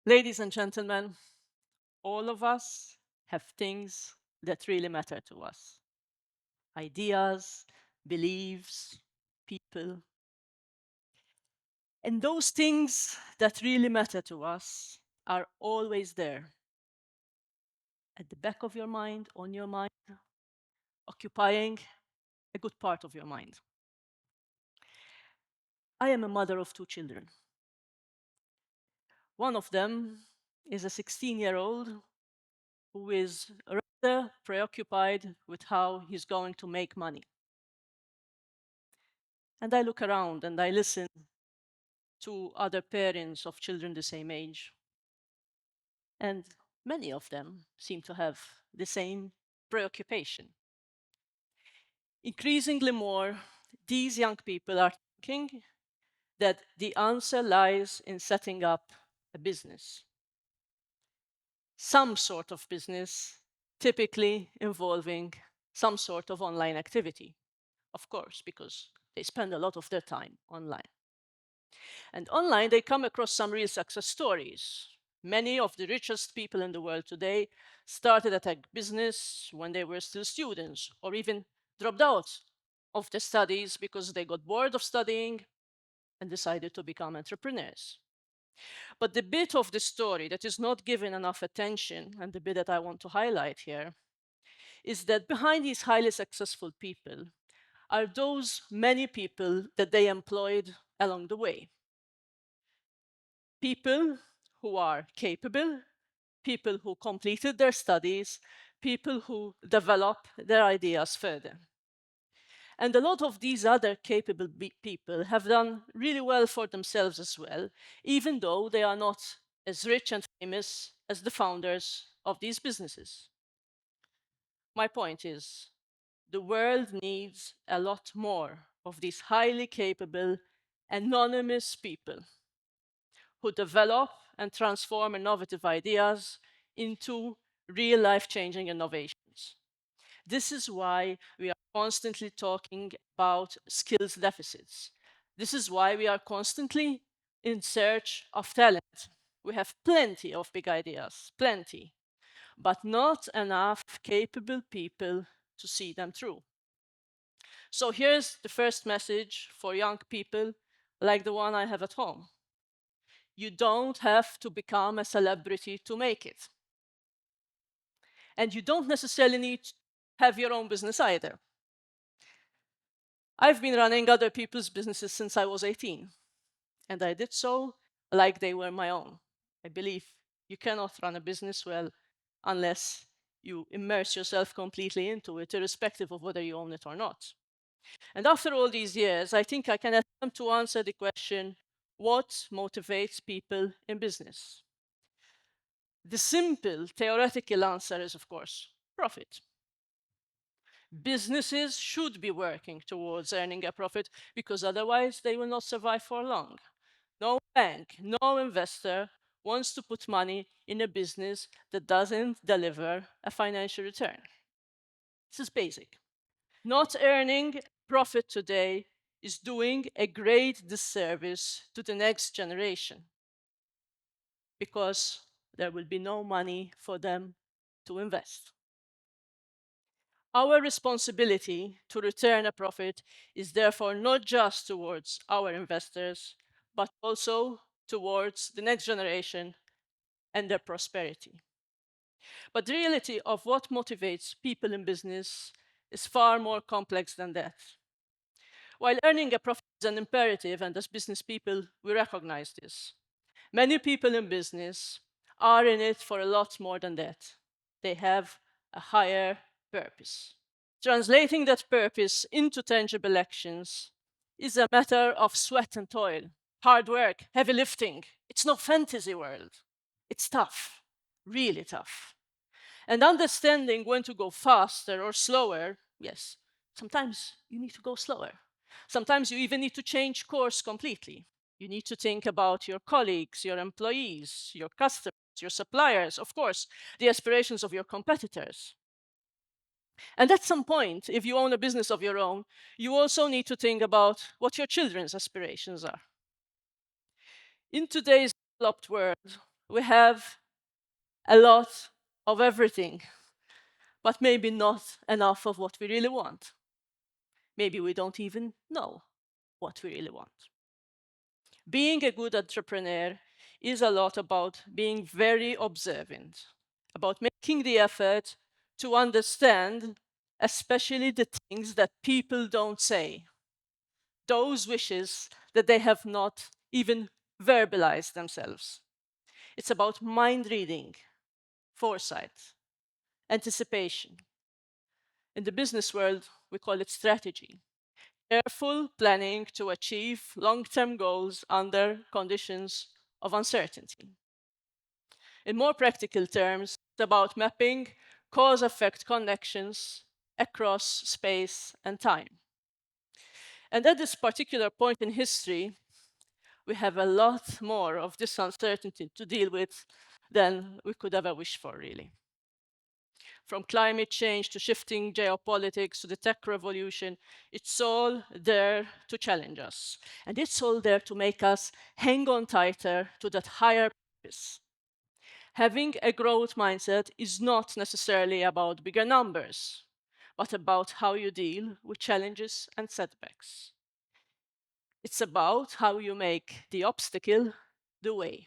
Ladies and gentlemen, all of us have things that really matter to us: ideas, beliefs, people. And those things that really matter to us are always there, at the back of your mind, on your mind, occupying a good part of your mind. I am a mother of two children. One of them is a 16-year-old who is rather preoccupied with how he's going to make money. And I look around and I listen to other parents of children the same age. And many of them seem to have the same preoccupation. Increasingly more, these young people are thinking that the answer lies in setting up a business, some sort of business, typically involving some sort of online activity, of course, because they spend a lot of their time online. And online, they come across some real success stories. Many of the richest people in the world today started a tech business when they were still students, or even dropped out of the studies because they got bored of studying and decided to become entrepreneurs. But the bit of the story that is not given enough attention, and the bit that I want to highlight here, is that behind these highly successful people are those many people that they employed along the way. People who are capable, people who completed their studies, people who develop their ideas further. And a lot of these other capable people have done really well for themselves as well, even though they are not as rich and famous as the founders of these businesses. My point is, the world needs a lot more of these highly capable, anonymous people who develop and transform innovative ideas into real life-changing innovations. This is why we are constantly talking about skills deficits. This is why we are constantly in search of talent. We have plenty of big ideas, plenty, but not enough capable people to see them through. So here's the first message for young people like the one I have at home. You don't have to become a celebrity to make it. And you don't necessarily need to have your own business either. I've been running other people's businesses since I was 18, and I did so like they were my own. I believe you cannot run a business well unless you immerse yourself completely into it, irrespective of whether you own it or not. And after all these years, I think I can attempt to answer the question, what motivates people in business? The simple theoretical answer is, of course, profit. Businesses should be working towards earning a profit because otherwise they will not survive for long. No bank, no investor wants to put money in a business that doesn't deliver a financial return. This is basic. Not earning profit today is doing a great disservice to the next generation because there will be no money for them to invest. Our responsibility to return a profit is therefore not just towards our investors, but also towards the next generation and their prosperity. But the reality of what motivates people in business is far more complex than that. While earning a profit is an imperative, and as business people, we recognize this, many people in business are in it for a lot more than that. They have a higher purpose. Translating that purpose into tangible actions is a matter of sweat and toil, hard work, heavy lifting. It's no fantasy world. It's tough, really tough. And understanding when to go faster or slower, yes, sometimes you need to go slower. Sometimes you even need to change course completely. You need to think about your colleagues, your employees, your customers, your suppliers, of course, the aspirations of your competitors. And at some point, if you own a business of your own, you also need to think about what your children's aspirations are. In today's developed world, we have a lot of everything, but maybe not enough of what we really want. Maybe we don't even know what we really want. Being a good entrepreneur is a lot about being very observant, about making the effort to understand, especially the things that people don't say, those wishes that they have not even verbalized themselves. It's about mind reading, foresight, anticipation. In the business world, we call it strategy. Careful planning to achieve long-term goals under conditions of uncertainty. In more practical terms, it's about mapping cause-effect connections across space and time. And at this particular point in history, we have a lot more of this uncertainty to deal with than we could ever wish for, really. From climate change to shifting geopolitics to the tech revolution, it's all there to challenge us. And it's all there to make us hang on tighter to that higher purpose. Having a growth mindset is not necessarily about bigger numbers, but about how you deal with challenges and setbacks. It's about how you make the obstacle the way.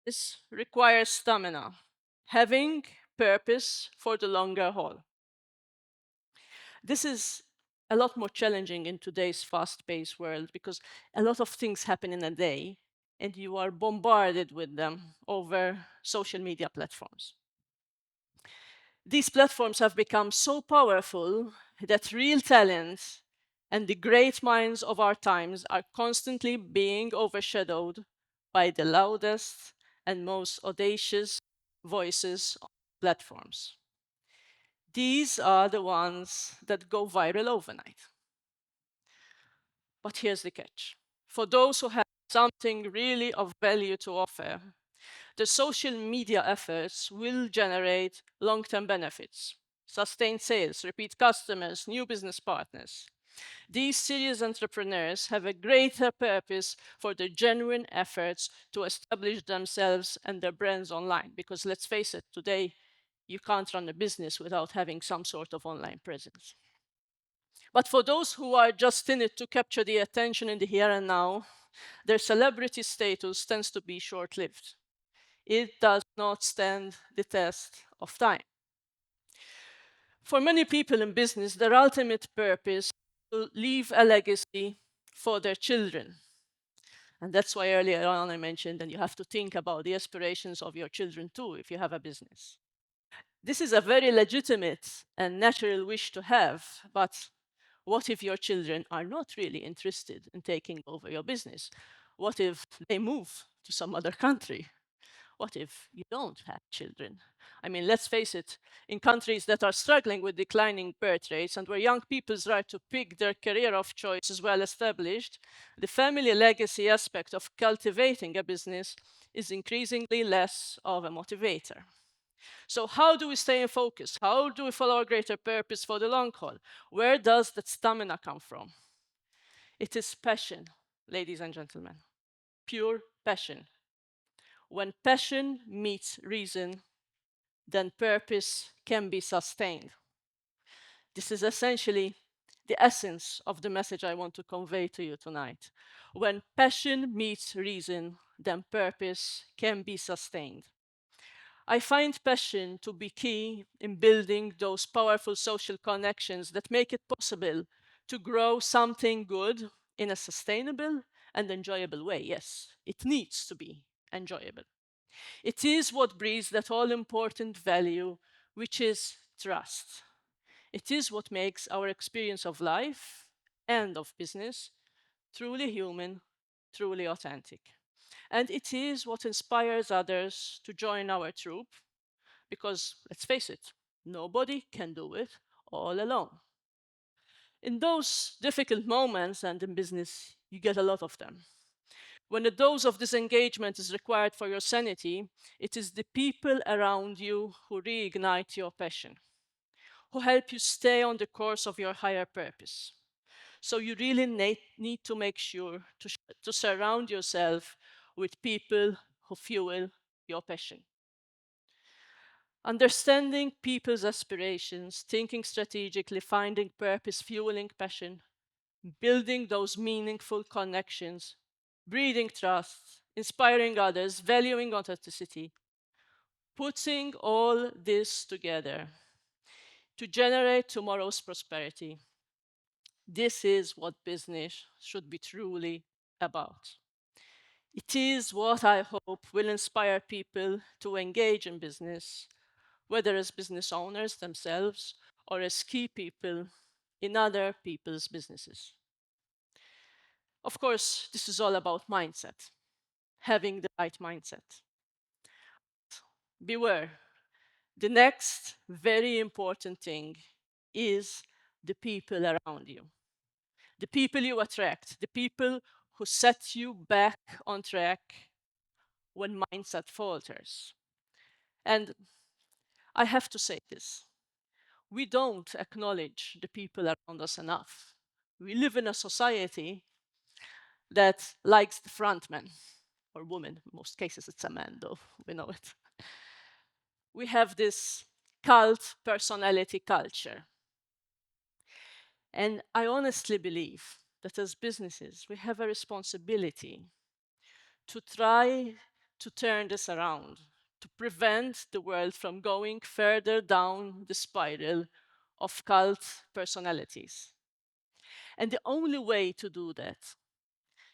This requires stamina, having purpose for the longer haul. This is a lot more challenging in today's fast-paced world because a lot of things happen in a day and you are bombarded with them over social media platforms. These platforms have become so powerful that real talent and the great minds of our times are constantly being overshadowed by the loudest and most audacious voices on platforms. These are the ones that go viral overnight. But here's the catch. For those who have something really of value to offer, the social media efforts will generate long-term benefits, sustained sales, repeat customers, new business partners. These serious entrepreneurs have a greater purpose for their genuine efforts to establish themselves and their brands online. Because let's face it, today you can't run a business without having some sort of online presence. But for those who are just in it to capture the attention in the here and now, their celebrity status tends to be short-lived. It does not stand the test of time. For many people in business, their ultimate purpose is to leave a legacy for their children. And that's why earlier on I mentioned that you have to think about the aspirations of your children too if you have a business. This is a very legitimate and natural wish to have, but what if your children are not really interested in taking over your business? What if they move to some other country? What if you don't have children? I mean, let's face it, in countries that are struggling with declining birth rates and where young people's right to pick their career of choice is well established, the family legacy aspect of cultivating a business is increasingly less of a motivator. So how do we stay in focus? How do we follow our greater purpose for the long haul? Where does that stamina come from? It is passion, ladies and gentlemen, pure passion. When passion meets reason, then purpose can be sustained. This is essentially the essence of the message I want to convey to you tonight. When passion meets reason, then purpose can be sustained. I find passion to be key in building those powerful social connections that make it possible to grow something good in a sustainable and enjoyable way. Yes, it needs to be enjoyable. It is what breeds that all-important value, which is trust. It is what makes our experience of life and of business truly human, truly authentic. And it is what inspires others to join our troop, because let's face it, nobody can do it all alone. In those difficult moments, and in business, you get a lot of them. When a dose of disengagement is required for your sanity, it is the people around you who reignite your passion, who help you stay on the course of your higher purpose. So you really need to make sure to surround yourself with people who fuel your passion. Understanding people's aspirations, thinking strategically, finding purpose, fueling passion, building those meaningful connections, breeding trust, inspiring others, valuing authenticity, putting all this together to generate tomorrow's prosperity. This is what business should be truly about. It is what I hope will inspire people to engage in business, whether as business owners themselves or as key people in other people's businesses. Of course, this is all about mindset, having the right mindset. Beware, the next very important thing is the people around you, the people you attract, the people who set you back on track when mindset falters. And I have to say this, we don't acknowledge the people around us enough. We live in a society that likes the front man or woman. In most cases, it's a man, though, we know it. We have this cult personality culture. And I honestly believe that as businesses, we have a responsibility to try to turn this around, to prevent the world from going further down the spiral of cult personalities. And the only way to do that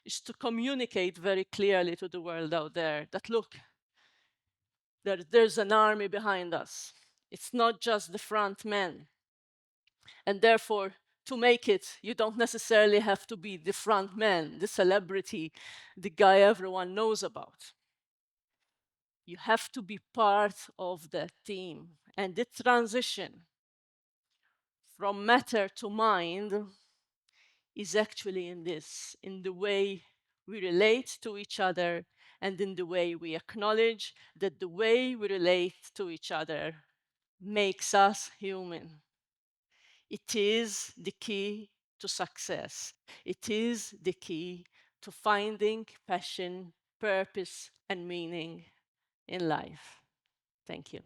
is to communicate very clearly to the world out there that, look, there's an army behind us. It's not just the front men. And therefore, to make it, you don't necessarily have to be the front man, the celebrity, the guy everyone knows about. You have to be part of that team. And the transition from matter to mind is actually in this, in the way we relate to each other and in the way we acknowledge that the way we relate to each other makes us human. It is the key to success. It is the key to finding passion, purpose, and meaning in life. Thank you.